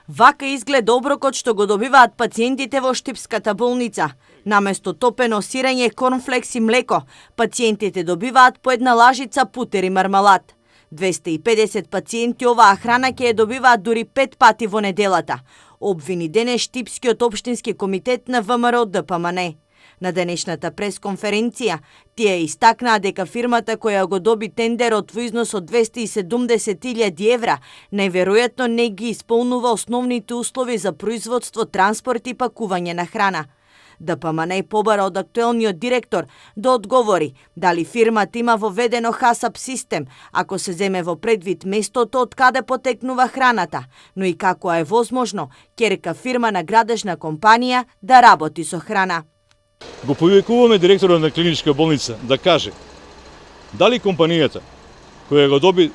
Вака изгледа оброкот што го добиваат пациентите во Штипската болница. Наместо топено сирење, корнфлекс и млеко, пациентите добиваат по една лажица путер и мармалад. 250 пациенти оваа храна ќе ја добиваат дури 5 пати во неделата, обвини денес Штипскиот општински комитет на ВМРО ДПМН. На денешната пресконференција, тие истакнаа дека фирмата која го доби тендерот во износ од 270.000 евра, најверојатно не ги исполнува основните услови за производство, транспорт и пакување на храна. ДПМН побара од актуелниот директор да одговори дали фирмата има воведено ХАСАП систем, ако се земе во предвид местото од каде потекнува храната, но и како е возможно ќерка фирма на градежна компанија да работи со храна. Го повикуваме директорот на клиничка болница да каже дали компанијата која го доби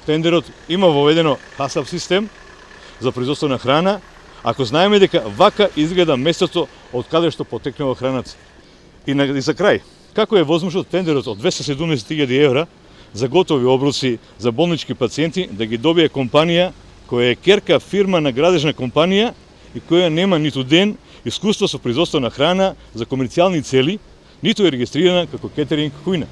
тендерот има воведено ХАСАП систем за производство на храна, ако знаеме дека вака изгледа местото од каде што потекнува храната. И за крај, како е возможно тендерот од 270.000 евра за готови оброци за болнички пациенти да ги добие компанија која е керка фирма на градежна компанија и која нема ниту ден искуство со производство на храна за комерцијални цели, ниту е регистрирана како кетеринг кујна.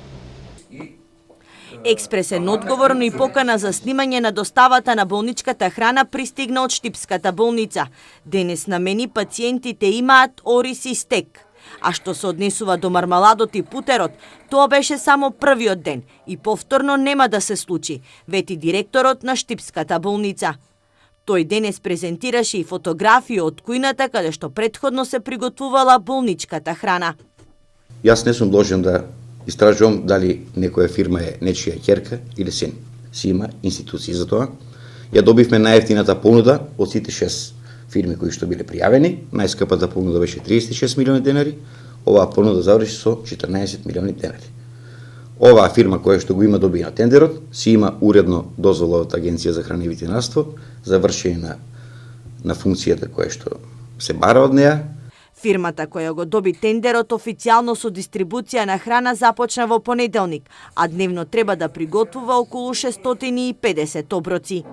Експресен одговор, но и покана за снимање на доставата на болничката храна пристигна од Штипската болница. Денес намени пациентите имаат ориз и стек. А што се однесува до мармаладот и путерот, тоа беше само првиот ден и повторно нема да се случи, вети директорот на Штипската болница. Тој денес презентираше и фотографии од кујната каде што претходно се приготвувала болничката храна. Јас не сум должен да истражувам дали некоја фирма е нечија ќерка или син. Си има институции за тоа. Ја добивме најевтината понуда од сите 6 фирми кои што биле пријавени. Најскапата понуда беше 36 милиони денари. Оваа понуда заврши со 14 милиони денари. Оваа фирма која што го има доби на тендерот, си има уредно дозвола од Агенција за храна и ветеринарство за вршење на функцијата која што се бара од неа. Фирмата која го доби тендерот официјално со дистрибуција на храна започна во понеделник, а дневно треба да приготвува околу 650 оброци.